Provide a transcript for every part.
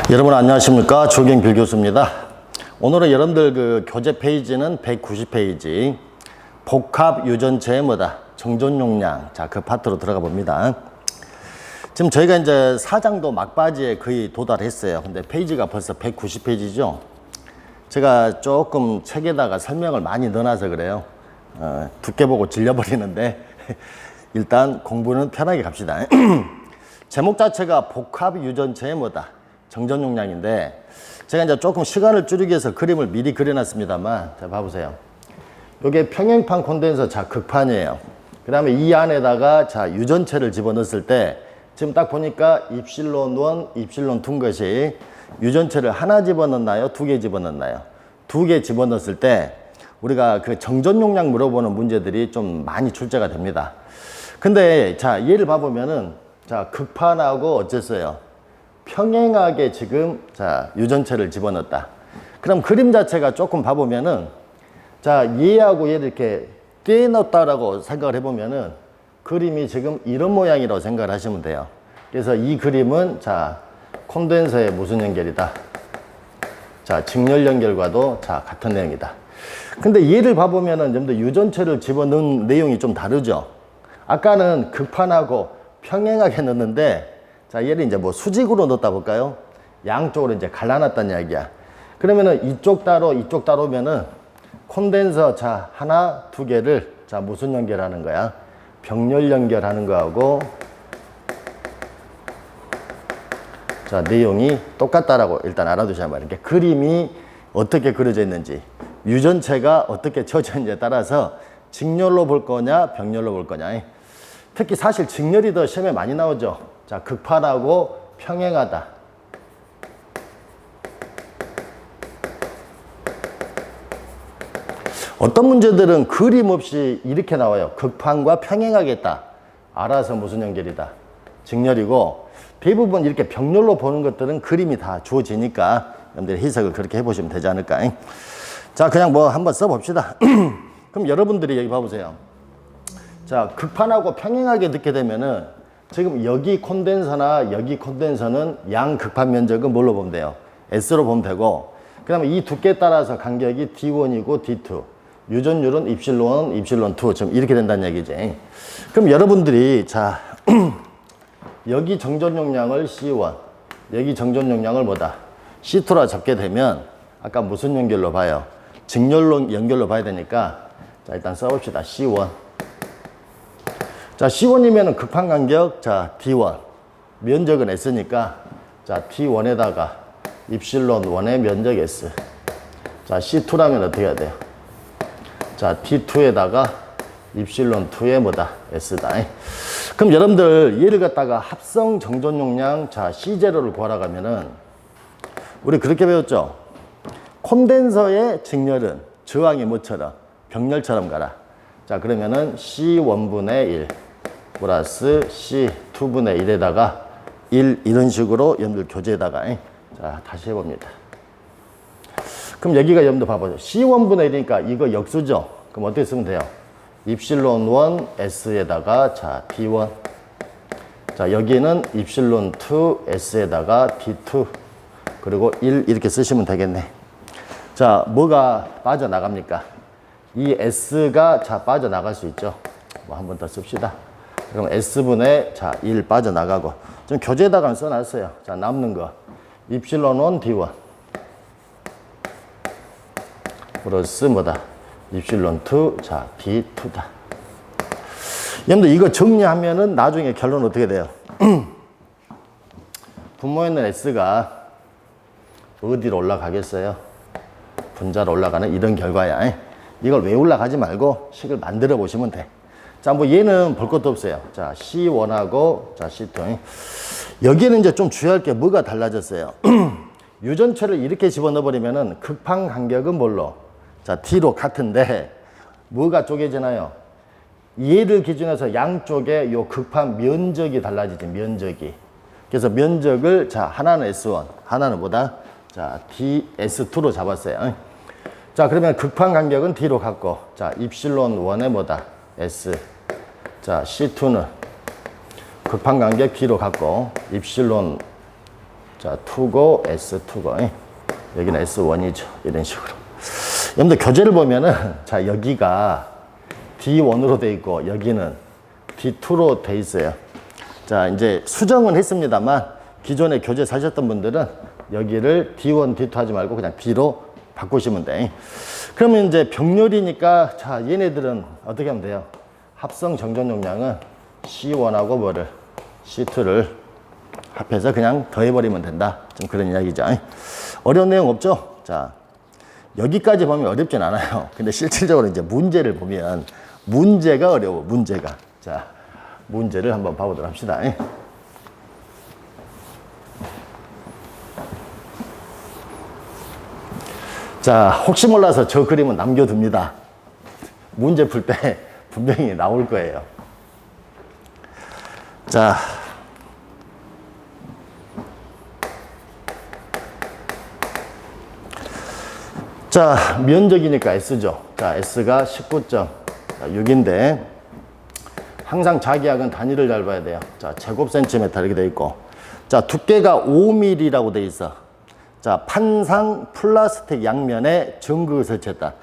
여러분 안녕하십니까, 조경필 교수입니다. 오늘은 여러분들 그 교재 페이지는 190페이지 복합 유전체의 뭐다 정전 용량, 자 그 파트로 들어가 봅니다. 지금 저희가 이제 4장도 막바지에 거의 도달했어요. 근데 페이지가 벌써 190페이지죠. 제가 조금 책에다가 설명을 많이 넣어놔서 그래요. 두께 보고 질려버리는데 일단 공부는 편하게 갑시다. 제목 자체가 복합 유전체의 뭐다 정전 용량인데, 제가 이제 조금 시간을 줄이기 위해서 그림을 미리 그려놨습니다만, 자 봐보세요. 이게 평행판 콘덴서 자 극판이에요. 그 다음에 이 안에다가 자 유전체를 집어넣었을 때 지금 딱 보니까 입실론 1, 입실론 2인 것이 유전체를 하나 집어넣나요? 두 개 집어넣나요? 두 개 집어넣었을 때 우리가 그 정전 용량 물어보는 문제들이 좀 많이 출제가 됩니다. 근데 자 얘를 봐보면은 자 극판하고 어쨌어요? 평행하게 지금 자 유전체를 집어넣었다. 그럼 그림 자체가 조금 봐보면은 자 얘하고 얘를 이렇게 떼넣었다라고 생각을 해보면은 그림이 지금 이런 모양이라고 생각을 하시면 돼요. 그래서 이 그림은 자 콘덴서의 무슨 연결이다? 자 직렬 연결과도 자 같은 내용이다. 근데 얘를 봐보면은 좀 더 유전체를 집어넣은 내용이 좀 다르죠. 아까는 극판하고 평행하게 넣었는데 자 얘를 이제 뭐 수직으로 넣었다 볼까요? 양쪽으로 이제 갈라놨다는 이야기야. 그러면은 이쪽 따로면은 콘덴서 자 하나 두 개를 자 무슨 연결하는 거야? 병렬 연결하는 거하고 자 내용이 똑같다라고 일단 알아두셔야 말이야. 그러니까 그림이 어떻게 그려져 있는지, 유전체가 어떻게 쳐져 있는지에 따라서 직렬로 볼 거냐 병렬로 볼 거냐. 특히 사실 직렬이 더 시험에 많이 나오죠. 자 극판하고 평행하다. 어떤 문제들은 그림 없이 이렇게 나와요. 극판과 평행하겠다. 알아서 무슨 연결이다? 직렬이고, 대부분 이렇게 병렬로 보는 것들은 그림이 다 주어지니까 여러분들 해석을 그렇게 해보시면 되지 않을까. 자 그냥 뭐 한번 써봅시다. 그럼 여러분들이 여기 봐보세요. 자 극판하고 평행하게 넣게 되면은 지금 여기 콘덴서나 여기 콘덴서는 양 극판 면적은 뭘로 보면 돼요? S로 보면 되고, 그 다음에 이 두께에 따라서 간격이 D1이고 D2, 유전율은 입실론 1, 입실론 2, 지금 이렇게 된다는 얘기지. 그럼 여러분들이 자 여기 정전 용량을 C1, 여기 정전 용량을 뭐다? C2라 잡게 되면 아까 무슨 연결로 봐요? 직렬로 연결로 봐야 되니까 자 일단 써봅시다. C1. 자 C1이면은 극판 간격 자 D1, 면적은 S니까 자 T1에다가 입실론 1의 면적 S. 자 C2라면 어떻게 해야 돼요? 자 T2에다가 입실론 2의 뭐다? S다. 그럼 여러분들 얘를 갖다가 합성 정전 용량 자 C0를 구하러 가면은 우리 그렇게 배웠죠? 콘덴서의 직렬은 저항이 뭐처럼? 병렬처럼 가라. 자 그러면은 C1분의 1 플러스 C2분의 1에다가 1 이런 식으로 여러분들 교재에다가 자 다시 해봅니다. 그럼 여기가 여러분들 봐보죠. C1분의 1이니까 이거 역수죠. 그럼 어떻게 쓰면 돼요? 입실론 1 S에다가 자 D1. 자 여기는 입실론 2 S에다가 D2 그리고 1 이렇게 쓰시면 되겠네. 자 뭐가 빠져나갑니까? 이 S가 자 빠져나갈 수 있죠. 뭐 한 번 더 씁시다. 그럼 S분의 자 1 빠져나가고, 좀 교재에다가 써놨어요. 자 남는 거 입실론 1 D1 플러스 뭐다? 입실론 2 자 D2다. 여러분들 이거 정리하면은 나중에 결론 어떻게 돼요? 분모에 있는 S가 어디로 올라가겠어요? 분자로 올라가는 이런 결과야. 이걸 왜 올라가지 말고 식을 만들어 보시면 돼. 자, 뭐 얘는 볼 것도 없어요. 자, C1하고 자, C2. 여기는 이제 좀 주의할 게 뭐가 달라졌어요. 유전체를 이렇게 집어넣어 버리면은 극판 간격은 뭘로? 자, T로 같은데 뭐가 쪼개지나요? 얘를 기준해서 양쪽에 요 극판 면적이 달라지지, 면적이. 그래서 면적을 자, 하나는 S1, 하나는 뭐다? 자, DS2로 잡았어요. 자 그러면 극판 간격은 D로 갖고, 자 입실론 1의 뭐다? S. 자 C2는 극판 간격 D로 갖고, 입실론 자, 투고, S2고. 여기는 S1이죠. 이런 식으로. 여러분들 교재를 보면은, 자, 여기가 D1으로 돼 있고, 여기는 D2로 돼 있어요. 자, 이제 수정은 했습니다만, 기존에 교재 사셨던 분들은 여기를 D1, D2 하지 말고 그냥 D로 바꾸시면 돼. 그러면 이제 병렬이니까, 자, 얘네들은 어떻게 하면 돼요? 합성 정전 용량은 C1하고 뭐를? C2를 합해서 그냥 더해버리면 된다. 좀 그런 이야기죠. 어려운 내용 없죠? 자, 여기까지 보면 어렵진 않아요. 근데 실질적으로 이제 문제를 보면 문제가 어려워, 문제가. 자, 문제를 한번 봐보도록 합시다. 자, 혹시 몰라서 저 그림은 남겨둡니다. 문제 풀 때 분명히 나올 거예요. 자, 면적이니까 S죠. 자, S가 19.6인데 항상 자기약은 단위를 잘 봐야 돼요. 자, 제곱센티미터 이렇게 돼 있고, 자, 두께가 5mm라고 돼 있어. 자, 판상 플라스틱 양면에 전극을 설치했다.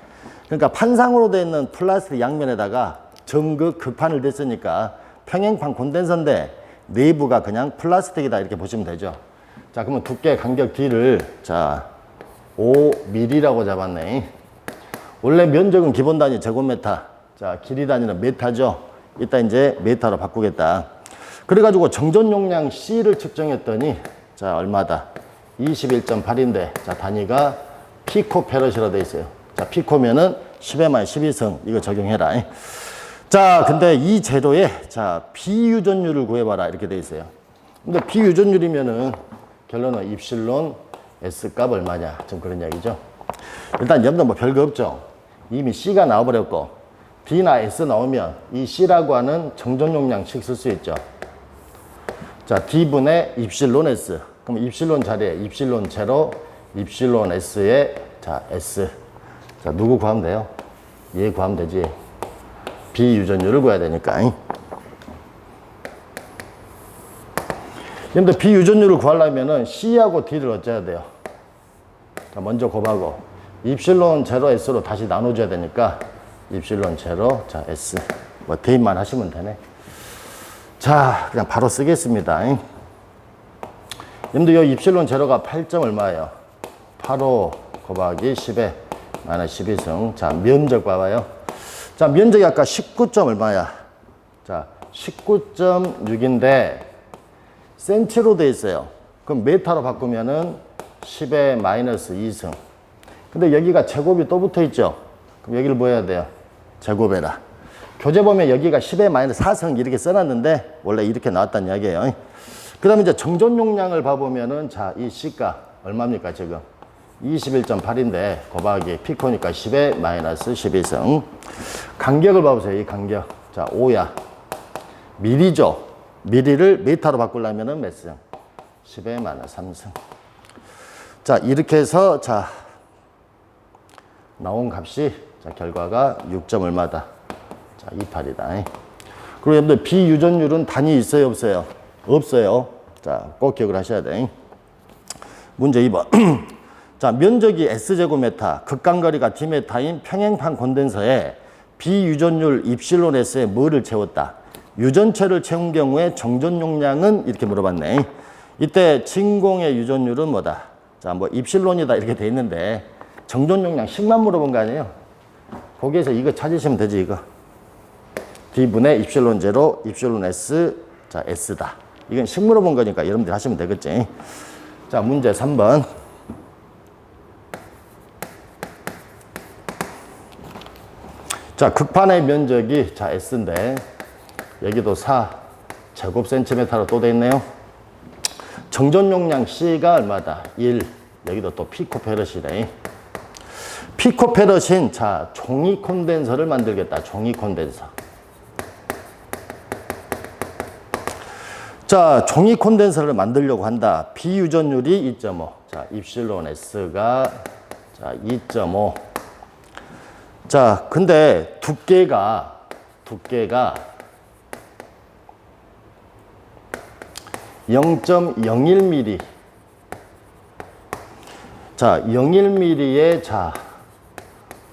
그러니까 판상으로 되어 있는 플라스틱 양면에다가 전극 극판을 댔으니까 평행판 콘덴서인데 내부가 그냥 플라스틱이다 이렇게 보시면 되죠. 자, 그러면 두께 간격 D를 자 5mm라고 잡았네. 원래 면적은 기본 단위 제곱미터, 자 길이 단위는 미터죠. 이따 이제 미터로 바꾸겠다. 그래가지고 정전 용량 C를 측정했더니 자 얼마다? 21.8인데 자 단위가 피코페럿이라고 되어 있어요. 자 피코면은 10의 12승 이거 적용해라. 자 근데 이 재료에 자 비유전율을 구해봐라 이렇게 되어 있어요. 근데 비유전율이면은 결론은 입실론 S 값 얼마냐 좀 그런 이야기죠. 일단 여러분들 뭐 별거 없죠. 이미 C가 나와버렸고 D나 S 나오면 이 C라고 하는 정전 용량씩 쓸 수 있죠. 자 D분의 입실론 S. 그럼 입실론 자리에 입실론 제로, 입실론 S에 자 S. 자 누구 구하면 돼요? 얘 구하면 되지. 비유전율을 구해야 되니까. 근데 비유전율을 구하려면은 C하고 D를 어째야 돼요? 자 먼저 곱하고 입실론 제로 S로 다시 나눠줘야 되니까 입실론 제로 자 S 뭐 대입만 하시면 되네. 자 그냥 바로 쓰겠습니다. 여러분들 이 입실론 제로가 8점 얼마예요? 85 곱하기 10에 마이너스 12승. 자 면적 봐봐요. 자 면적이 아까 19점 얼마야? 자 19.6인데 센치로 돼 있어요. 그럼 메타로 바꾸면은 10의 마이너스 2승. 근데 여기가 제곱이 또 붙어 있죠. 그럼 여기를 뭐 해야 돼요? 제곱해라. 교재 보면 여기가 10의 마이너스 4승 이렇게 써놨는데 원래 이렇게 나왔다는 이야기예요. 그 다음에 이제 정전 용량을 봐보면은 자, 이 C가 얼마입니까 지금? 21.8인데 곱하기 피코니까 10의 마이너스 12승. 간격을 봐보세요. 이 간격. 자, 5야. 미리죠. 미리를 미터로 바꾸려면은 몇 승? 10의 마이너스 3승. 자, 이렇게 해서 자 나온 값이 자 결과가 6점 얼마다? 자, 28이다. 그리고 여러분들 비유전율은 단위 있어요, 없어요? 없어요. 자, 꼭 기억을 하셔야 돼. 문제 2번. 자, 면적이 S제곱미터, 극간거리가 D미터인 평행판 콘덴서에 비유전율 입실론 S에 뭐를 채웠다? 유전체를 채운 경우에 정전 용량은 이렇게 물어봤네. 이때 진공의 유전율은 뭐다? 자, 뭐 입실론이다 이렇게 돼 있는데 정전 용량 10만 물어본 거 아니에요? 거기에서 이거 찾으시면 되지 이거. D분의 입실론 제로, 입실론 S, 자 S다. 이건 10 물어본 거니까 여러분들 하시면 되겠지. 자 문제 3번. 자 극판의 면적이 자 S인데 여기도 4 제곱센티미터로 또 돼 있네요. 정전 용량 C가 얼마다? 1. 여기도 또 피코페럿이래. 피코페럿인 자 종이 콘덴서를 만들겠다. 종이 콘덴서. 자 종이 콘덴서를 만들려고 한다. 비유전율이 2.5. 자 입실론 S가 자 2.5. 자 근데 두께가 0.01mm 자, 01mm의 자,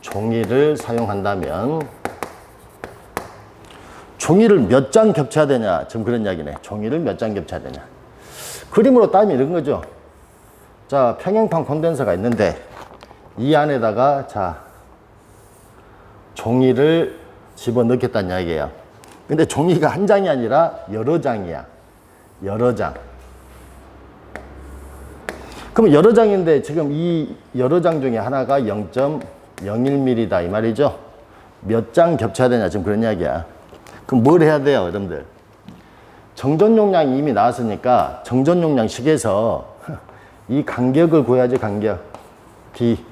종이를 사용한다면 종이를 몇 장 겹쳐야 되냐? 지금 그런 이야기네. 종이를 몇 장 겹쳐야 되냐? 그림으로 따면 이런 거죠. 자, 평행판 콘덴서가 있는데 이 안에다가 자, 종이를 집어넣겠다는 이야기예요. 근데 종이가 한 장이 아니라 여러 장이야. 여러 장. 그럼 여러 장인데 지금 이 여러 장 중에 하나가 0.01mm다 이 말이죠. 몇 장 겹쳐야 되냐 지금 그런 이야기야. 그럼 뭘 해야 돼요 여러분들? 정전 용량이 이미 나왔으니까 정전 용량식에서 이 간격을 구해야지. 간격 D.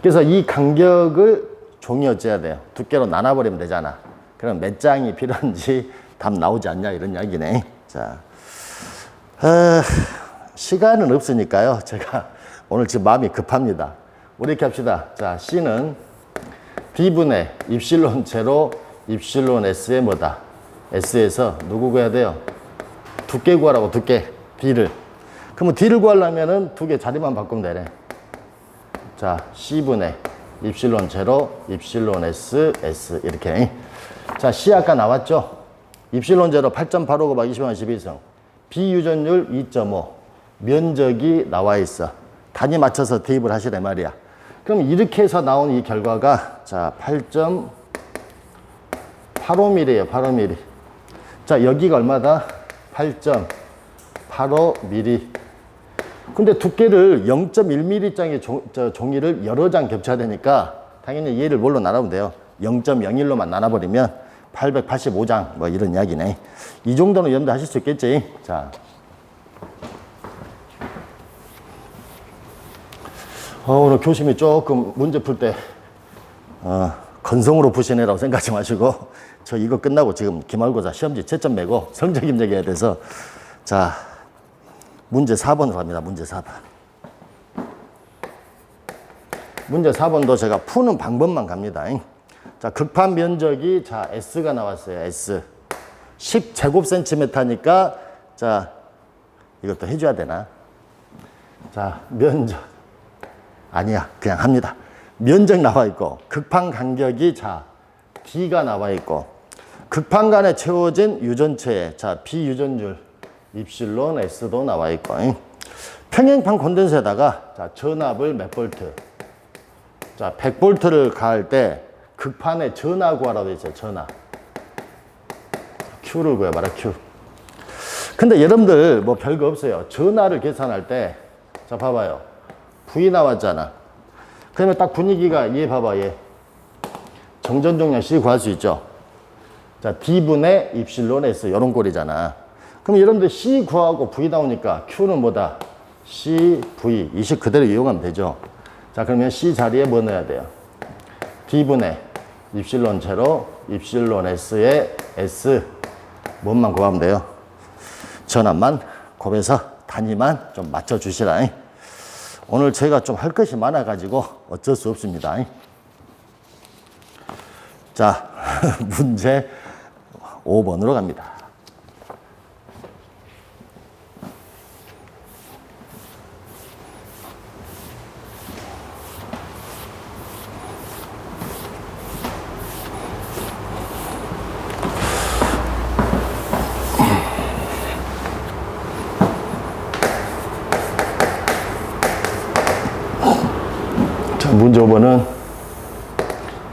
그래서 이 간격을 종이 어째야 돼요? 두께로 나눠버리면 되잖아. 그럼 몇 장이 필요한지 답 나오지 않냐 이런 이야기네. 자, 시간은 없으니까요. 제가 오늘 지금 마음이 급합니다. 우리 이렇게 합시다. 자, C는 D분의 입실론 제로 입실론 S의 뭐다? S에서 누구 구해야 돼요? 두께 구하라고. 두께 D를. 그러면 D를 구하려면은 두 개 자리만 바꾸면 되네. 자, C분의 입실론 제로 입실론 S S 이렇게. 자, C 아까 나왔죠? 입실론 제로 8.85 곱하기 20만 12승. 비유전율 2.5. 면적이 나와 있어. 단위 맞춰서 대입을 하시란 말이야. 그럼 이렇게 해서 나온 이 결과가 자, 8.85mm예요. 85mm. 자, 여기가 얼마다? 8.85mm. 근데 두께를 0.1mm 장의 종이를 여러 장 겹쳐야 되니까 당연히 얘를 뭘로 나누면 돼요? 0.01로만 나눠버리면 885장 뭐 이런 이야기네. 이 정도는 여러분들 하실 수 있겠지? 자, 오늘 교심이 조금 문제 풀 때 건성으로 푸시네라고 생각하지 마시고 저 이거 끝나고 지금 기말고사 시험지 채점 매고 성적 입력해야 돼서 자, 문제 4번으로 갑니다. 문제 4번. 문제 4번도 제가 푸는 방법만 갑니다. 자, 극판 면적이 자, S가 나왔어요. S. 10제곱센티미터니까 자, 이것도 해줘야 되나? 자, 면적. 아니야. 그냥 합니다. 면적 나와 있고 극판 간격이 자, D가 나와 있고 극판 간에 채워진 유전체에 자, 비유전율 입실론 S도 나와 있고 평행판 콘덴서에다가 자, 전압을 몇 볼트? 자, 100볼트를 가할 때 극판에 전압 구하라고 돼 있어요. 전압. Q를 구해봐라. Q. 근데 여러분들 뭐 별거 없어요. 전압을 계산할 때 자, 봐봐요. V 나왔잖아. 그러면 딱 분위기가 얘 봐봐. 얘 정전 종량 C 구할 수 있죠. 자, D분의 입실론 S 이런 꼴이잖아. 그럼 여러분들 C 구하고 V 나오니까 Q는 뭐다? C, V. 이 식 그대로 이용하면 되죠. 자, 그러면 C 자리에 뭐 넣어야 돼요? D분의 입실론 제로 입실론 S의 S 뭔만 구하면 돼요? 전압만 곱해서 단위만 좀 맞춰주시라. 오늘 제가 좀 할 것이 많아가지고 어쩔 수 없습니다. 자, 문제 5번으로 갑니다. 자, 문제 5번은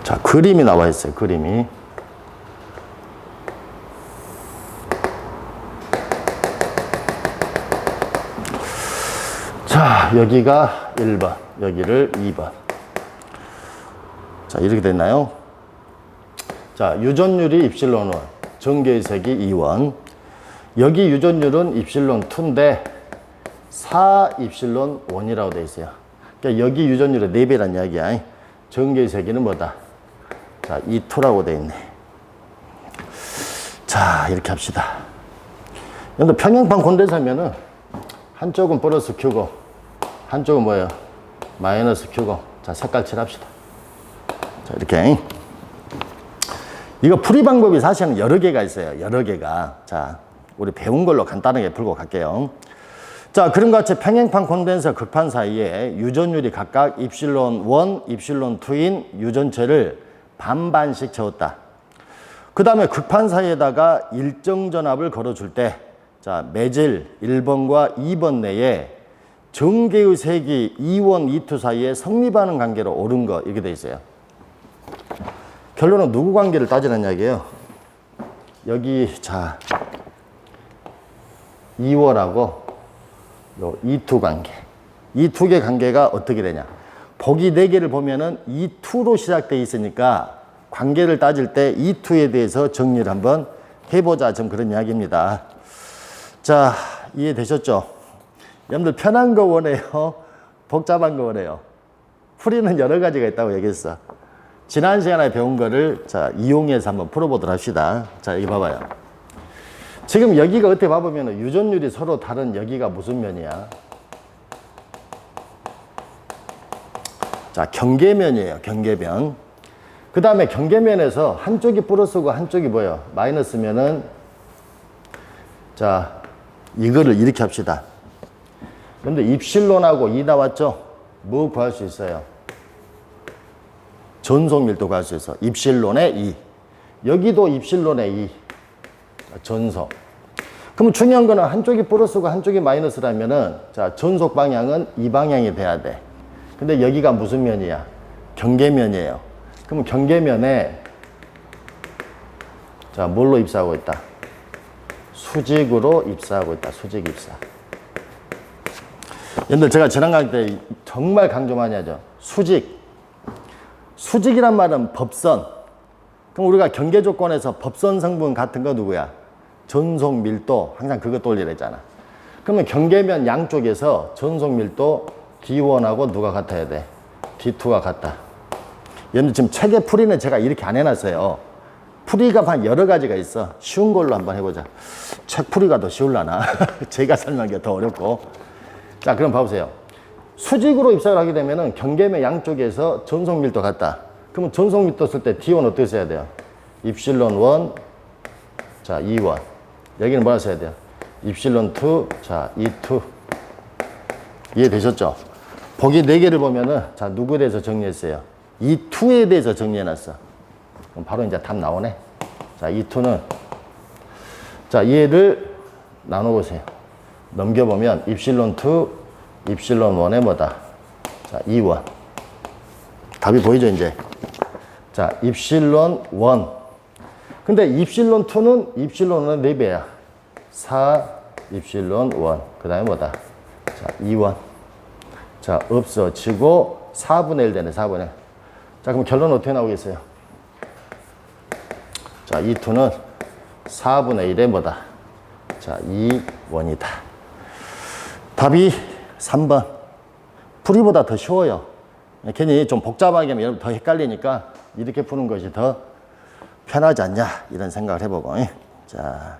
자, 그림이 나와 있어요. 그림이. 자, 여기가 1번, 여기를 2번. 자, 이렇게 됐나요? 자, 유전율이 입실론 1, 전개색이 2원. 여기 유전율은 입실론 2인데 4 입실론 1이라고 되어 있어요. 그러니까 여기 유전율의 4배란 이야기야. 전개색이는 뭐다? 자, 2,2라고 되어 있네. 자, 이렇게 합시다. 근데 평행판 콘덴서면은 한쪽은 플러스 Q고 한쪽은 뭐예요? 마이너스 Q고. 자, 색깔 칠합시다. 자, 이렇게. 이거 풀이 방법이 사실은 여러 개가 있어요. 여러 개가. 자, 우리 배운 걸로 간단하게 풀고 갈게요. 자, 그림과 같이 평행판 콘덴서 극판 사이에 유전율이 각각 입실론 1, 입실론 2인 유전체를 반반씩 채웠다. 그 다음에 극판 사이에다가 일정 전압을 걸어줄 때, 자, 매질 1번과 2번 내에 전개의 색이 2원, 2투 사이에 성립하는 관계로 옳은 거, 이렇게 돼 있어요. 결론은 누구 관계를 따지는 이야기예요. 여기, 자, 2월하고 요 2투 관계. 이 두 개 관계가 어떻게 되냐. 보기 4개를 보면은 2투로 시작되어 있으니까 관계를 따질 때 2투에 대해서 정리를 한번 해보자. 좀 그런 이야기입니다. 자, 이해되셨죠? 여러분들 편한 거 원해요? 복잡한 거 원해요? 풀이는 여러 가지가 있다고 얘기했어. 지난 시간에 배운 거를 자, 이용해서 한번 풀어보도록 합시다. 자, 여기 봐봐요. 지금 여기가 어떻게 봐보면 유전율이 서로 다른 여기가 무슨 면이야? 자, 경계면이에요. 경계면. 그 다음에 경계면에서 한쪽이 플러스고 한쪽이 뭐예요? 마이너스면은 자, 이거를 이렇게 합시다. 근데 입실론하고 2 나왔죠? 뭐 구할 수 있어요? 전속 밀도 구할 수 있어. 입실론에 2. 여기도 입실론에 2. 전속. 그럼 중요한 거는 한쪽이 플러스고 한쪽이 마이너스라면은 자, 전속 방향은 이 방향이 돼야 돼. 근데 여기가 무슨 면이야? 경계면이에요. 그럼 경계면에 자, 뭘로 입사하고 있다? 수직으로 입사하고 있다. 수직 입사. 여러분들 제가 지난 강의 때 정말 강조 많이 하죠. 수직. 수직이란 말은 법선. 그럼 우리가 경계 조건에서 법선 성분 같은 거 누구야? 전속 밀도. 항상 그거 돌리라 했잖아. 그러면 경계면 양쪽에서 전속 밀도 D1하고 누가 같아야 돼? D2가 같다. 여러분들 지금 책의 풀이는 제가 이렇게 안 해놨어요. 풀이가 한 여러 가지가 있어. 쉬운 걸로 한번 해보자. 책 풀이가 더 쉬울라나? 제가 설명하기가 더 어렵고. 자, 그럼 봐보세요. 수직으로 입사를 하게 되면은 경계면 양쪽에서 전속 밀도 같다. 그러면 전속 밀도 쓸 때 D1 어떻게 써야 돼요? 입실론 1, 자, 2원. 여기는 뭐라 써야 돼요? 입실론 2, 자, 2, 2. 이해되셨죠? 보기 4개를 보면은, 자, 누구에 대해서 정리했어요? 이 2에 대해서 정리해놨어. 그럼 바로 이제 답 나오네. 자, 이 2는, 자, 얘를 나눠보세요. 넘겨보면, 입실론 2, 입실론 1에 뭐다? 자, 2원. 답이 보이죠, 이제? 자, 입실론 1. 근데 입실론 2는 입실론 1의 4배야. 4, 입실론 1. 그 다음에 뭐다? 자, 2원. 자, 없어지고 4분의 1 되네, 4분의 1. 자, 그럼 결론은 어떻게 나오겠어요? 자, 이 2는 4분의 1의 뭐다? 자, 2원이다. 답이 3번. 풀이보다 더 쉬워요. 괜히 좀 복잡하게 하면 여러분 더 헷갈리니까 이렇게 푸는 것이 더 편하지 않냐, 이런 생각을 해보고. 자,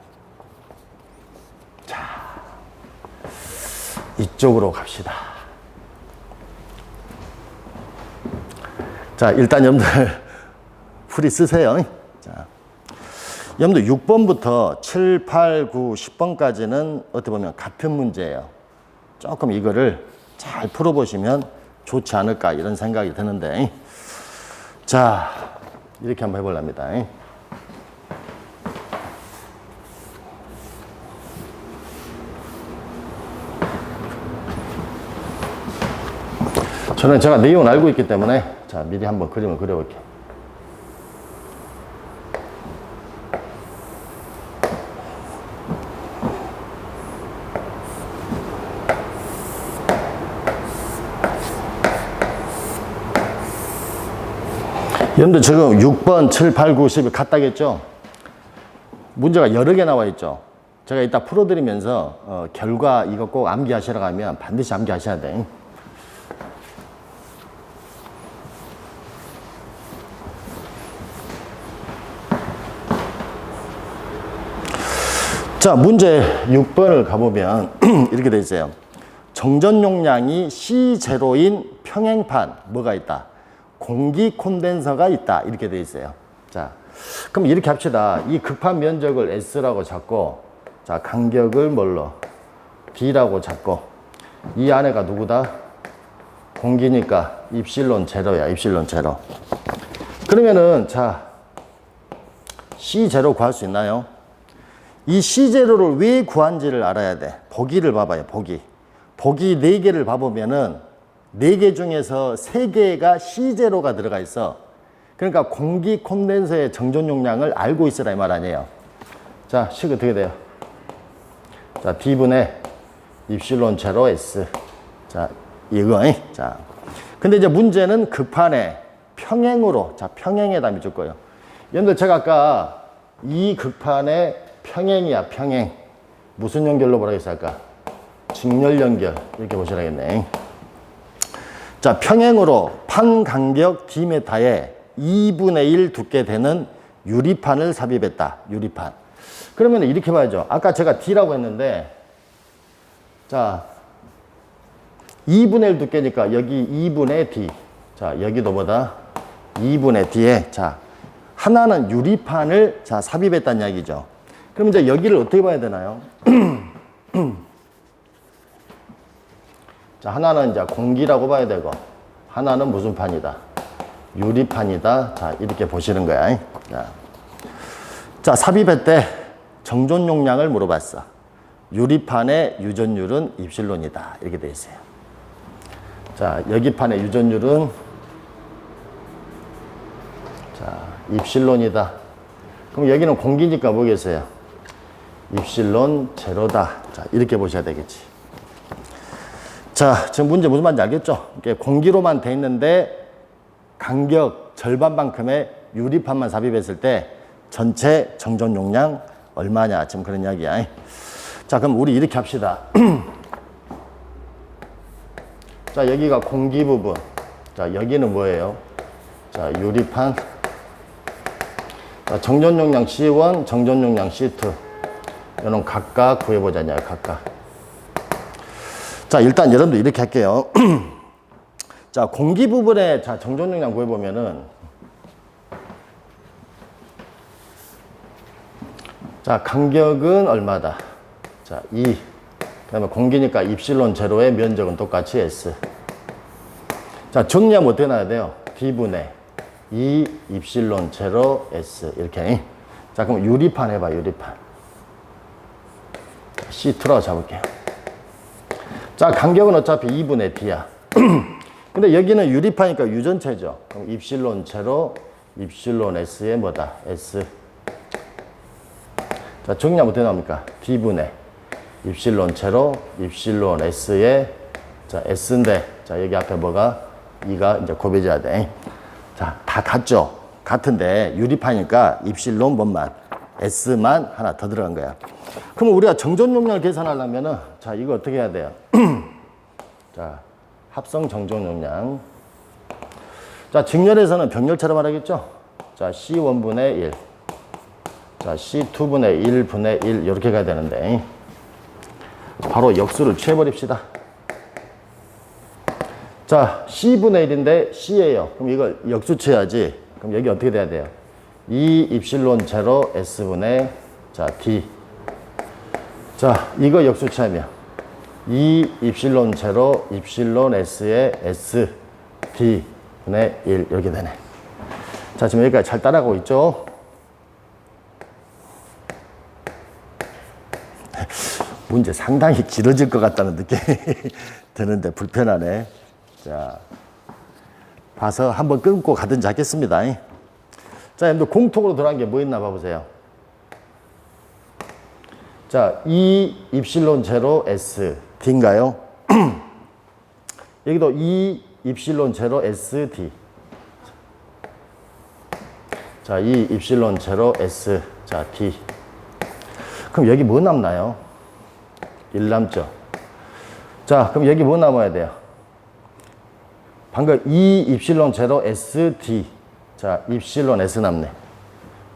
이쪽으로 갑시다. 자, 일단 여러분들 풀이 쓰세요. 자, 여러분들 6번부터 7, 8, 9, 10번까지는 어떻게 보면 같은 문제예요. 조금 이거를 잘 풀어보시면 좋지 않을까, 이런 생각이 드는데. 자, 이렇게 한번 해보랍니다. 저는 제가 내용을 알고 있기 때문에 자, 미리 한번 그림을 그려볼게요. 여러분들 지금 6번, 7, 8, 9, 10이 같다겠죠? 문제가 여러 개 나와 있죠? 제가 이따 풀어드리면서 결과 이거 꼭 암기하시라고 하면 반드시 암기하셔야 돼. 자, 문제 6번을 가보면 이렇게 돼 있어요. 정전 용량이 C0인 평행판 뭐가 있다? 공기 콘덴서가 있다. 이렇게 돼 있어요. 자, 그럼 이렇게 합시다. 이 극판 면적을 S라고 잡고, 자, 간격을 뭘로? D라고 잡고 이 안에가 누구다? 공기니까 입실론 제로야. 입실론 제로. 그러면은 자 C 제로 구할 수 있나요? 이 C 제로를 왜 구한지를 알아야 돼. 보기를 봐봐요. 보기 4개를 봐보면은 4개 중에서 3개가 C 제로가 들어가 있어. 그러니까 공기 콘덴서의 정전 용량을 알고 있으라 이 말 아니에요. 자, 식 어떻게 돼요? 자, D분의 입실론 제로 S. 자, 이거. 자, 근데 이제 문제는 극판에 평행으로, 자, 평행에 담이 줄 거예요. 여러분들 제가 아까 이 극판에 평행이야, 평행. 무슨 연결로 뭐라고 했어, 아까? 직렬 연결. 이렇게 보시라겠네. 자, 평행으로 판 간격 D메타에 2분의 1 두께 되는 유리판을 삽입했다. 유리판. 그러면 이렇게 봐야죠. 아까 제가 D라고 했는데, 자, 2분의 1 두께니까 여기 2분의 D. 자, 여기도 뭐다? 2분의 D에, 자, 하나는 유리판을 자, 삽입했다는 이야기죠. 그럼 이제 여기를 어떻게 봐야 되나요? 자, 하나는 이제 공기라고 봐야 되고, 하나는 무슨 판이다? 유리판이다. 자, 이렇게 보시는 거야. 자, 삽입했대. 정전 용량을 물어봤어. 유리판의 유전율은 입실론이다. 이렇게 돼 있어요. 자, 여기 판의 유전율은 자, 입실론이다. 그럼 여기는 공기니까 뭐겠어요? 입실론 제로다. 자, 이렇게 보셔야 되겠지. 자, 지금 문제 무슨 말인지 알겠죠? 이게 공기로만 돼 있는데 간격 절반만큼의 유리판만 삽입했을 때 전체 정전 용량 얼마냐? 지금 그런 이야기야. 자, 그럼 우리 이렇게 합시다. 자, 여기가 공기 부분. 자, 여기는 뭐예요? 자, 유리판. 자, 정전 용량 C1, 정전 용량 C2. 이런 각각 구해보자냐, 각각. 자, 일단 여러분들 이렇게 할게요. 자, 공기 부분에 자, 정전 용량 구해보면은 자, 간격은 얼마다? 자, 2. 그 다음에 공기니까 입실론 제로의 면적은 똑같이 S. 자, 정리하면 어떻게 나와야 돼요? D분의 2 입실론 제로 S. 이렇게. 자, 그럼 유리판 해봐, 유리판. C2라고 잡을게요. 자, 간격은 어차피 2분의 D야. 근데 여기는 유리판이니까 유전체죠. 그럼 입실론 제로, 입실론 S의 뭐다? S. 자, 정리하면 어떻게 나옵니까? D분의 입실론 제로, 입실론 S의 자, S인데, 자, 여기 앞에 뭐가? 2가 이제 곱해져야 돼. 자, 다 같죠? 같은데, 유리판이니까 입실론 뭔만? S만 하나 더 들어간 거야. 그럼 우리가 정전 용량을 계산하려면은, 자, 이거 어떻게 해야 돼요? 자, 합성 정전 용량. 자, 직렬에서는 병렬처럼 말하겠죠? 자, C1분의 1. 자, C2분의 1분의 1. 이렇게 가야 되는데. 바로 역수를 취해버립시다. 자, C분의 1인데 C예요. 그럼 이걸 역수 취해야지. 그럼 여기 어떻게 돼야 돼요? 2 입실론 제로 S분의 자, D. 자, 이거 역수 취하면 2 입실론 제로 입실론 S의 S D분의 1 이렇게 되네. 자, 지금 여기까지 잘 따라가고 있죠? 문제 상당히 길어질 것 같다는 느낌이 드는데 불편하네. 자, 봐서 한번 끊고 가든지 하겠습니다. 자, 여러분들 공통으로 들어간 게 뭐 있나 봐보세요. 자, 2 입실론 제로 S D인가요? 여기도 2 입실론 제로 S D. 자, 2 입실론 제로 S 자, D. 그럼 여기 뭐 남나요? 1 남죠. 자, 그럼 여기 뭐 남아야 돼요? 방금 2 입실론 제로 S D. 자, 입실론 S 남네.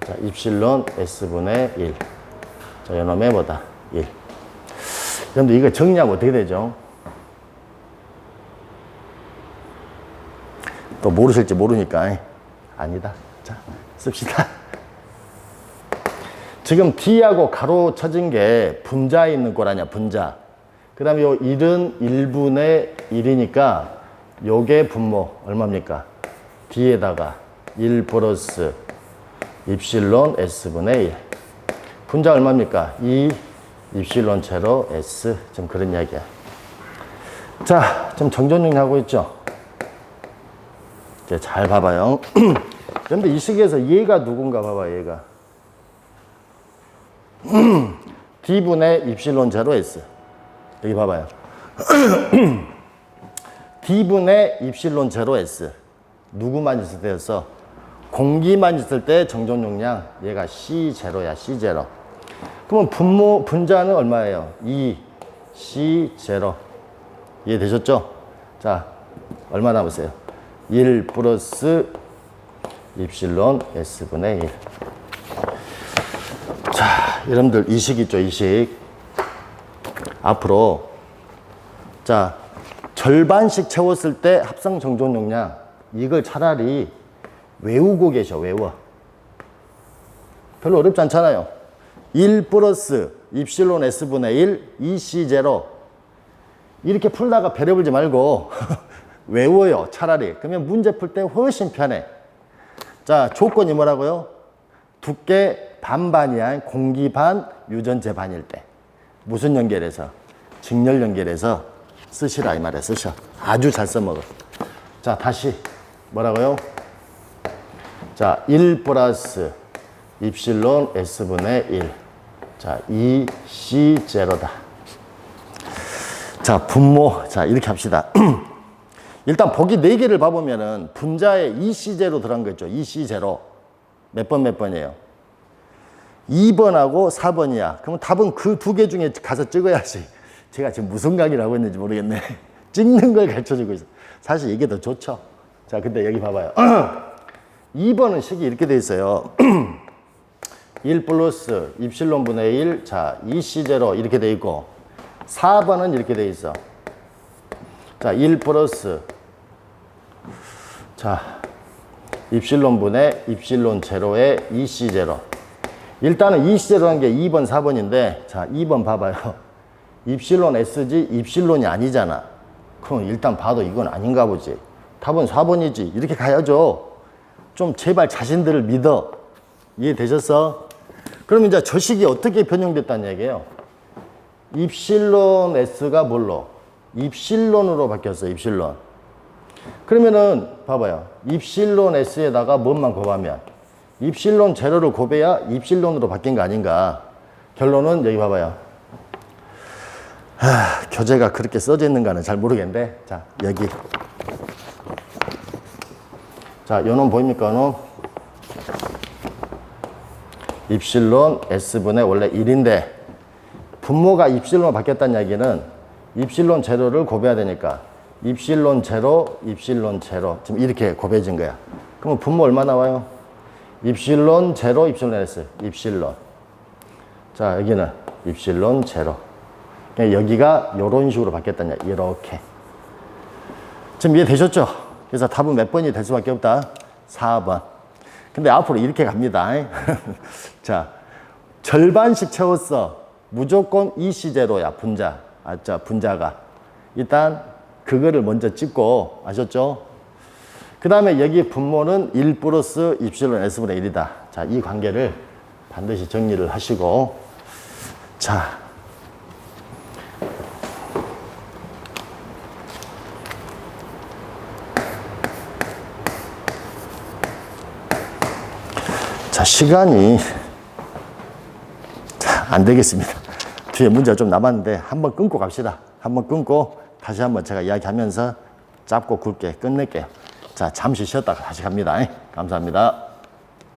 자, 입실론 S분의 1. 자, 요놈의 뭐다? 1. 여러분들 이거 정리하면 어떻게 되죠? 또 모르실지 모르니까. 아니다. 자, 씁시다. 지금 D하고 가로 쳐진 게 분자에 있는 꼴 아니야, 분자. 그 다음에 요 1은 1분의 1이니까 요게 분모 얼마입니까? D에다가 1 플러스 입실론 S분의 1. 분자 얼마입니까? 2 입실론 제로 S. 좀 그런 이야기야. 자, 좀 정전용하고 있죠? 이제 잘 봐봐요. 그런데 이 시기에서 얘가 누군가 봐봐, 얘가. D분의 입실론 제로 S. 여기 봐봐요. D분의 입실론 제로 S. 누구만 있을 때였어? 공기만 있을 때 정전 용량 얘가 C0야, C0. 그러면 분자는 얼마예요? 2 C0. 이해되셨죠? 자, 얼마 남으세요? 1 플러스 입실론 S분의 1. 자, 여러분들 이식 있죠, 이식. 앞으로 자, 절반씩 채웠을 때 합성 정전 용량 이걸 차라리 외우고 계셔. 외워. 별로 어렵지 않잖아요. 1 플러스 입실론 S분의 1 2C0 이렇게 풀다가 배려 불지 말고 외워요. 차라리. 그러면 문제 풀 때 훨씬 편해. 자, 조건이 뭐라고요? 두께 반반이야. 공기 반, 유전체 반일 때. 무슨 연결해서? 직렬 연결해서 쓰시라 이 말이야. 쓰셔. 아주 잘 써먹어. 자, 다시 뭐라고요? 자, 1 플러스 입실론 S분의 1. 자, 2C0다. 자, 분모. 자, 이렇게 합시다. 일단 보기 4개를 봐보면은 분자에 2C0 들어간 거 있죠. 2C0. 몇 번이에요? 2번하고 4번이야. 그러면 답은 그 2개 중에 가서 찍어야지. 제가 지금 무슨 강의를 하고 있는지 모르겠네. 찍는 걸 가르쳐주고 있어. 사실 이게 더 좋죠. 자, 근데 여기 봐봐요. 2번은 식이 이렇게 돼 있어요. 1 플러스 입실론 분의 1, 자, 2C0 이렇게 돼 있고, 4번은 이렇게 돼 있어. 자, 1 플러스, 자, 입실론 분의 입실론 제로의 2C0. 일단은 2C0라는 게 2번, 4번인데, 자, 2번 봐봐요. 입실론 S지 입실론이 아니잖아. 그럼 일단 봐도 이건 아닌가 보지. 답은 4번이지. 이렇게 가야죠. 좀 제발 자신들을 믿어. 이해되셨어? 그럼 이제 저 식이 어떻게 변형됐다는 얘기예요? 입실론 S가 뭘로? 입실론으로 바뀌었어. 입실론. 그러면은 봐봐요. 입실론 S에다가 뭔만 곱하면 입실론 제로를 곱해야 입실론으로 바뀐 거 아닌가? 결론은 여기 봐봐요. 교재가 그렇게 써져 있는가는 잘 모르겠는데, 자, 여기. 자, 요놈 보입니까? 요놈? 입실론 S분의 원래 1인데, 분모가 입실론으로 바뀌었다는 얘기는 입실론 제로를 곱해야 되니까, 입실론 제로, 입실론 제로. 지금 이렇게 곱해진 거야. 그러면 분모 얼마 나와요? 입실론 제로, 입실론 S. 입실론. 자, 여기는 입실론 제로. 여기가 이런 식으로 바뀌었다냐, 이렇게. 지금 이해되셨죠? 그래서 답은 몇 번이 될 수밖에 없다? 4번. 근데 앞으로 이렇게 갑니다. 자, 절반씩 채웠어. 무조건 EC0야, 분자. 자, 분자가. 일단 그거를 먼저 찍고, 아셨죠? 그 다음에 여기 분모는 1 플러스 입실론 S분의 1이다. 자, 이 관계를 반드시 정리를 하시고, 자, 시간이 안 되겠습니다. 뒤에 문제가 좀 남았는데 한번 끊고 갑시다. 한번 끊고 다시 한번 제가 이야기하면서 짧고 굵게 끝낼게요. 자, 잠시 쉬었다가 다시 갑니다. 감사합니다.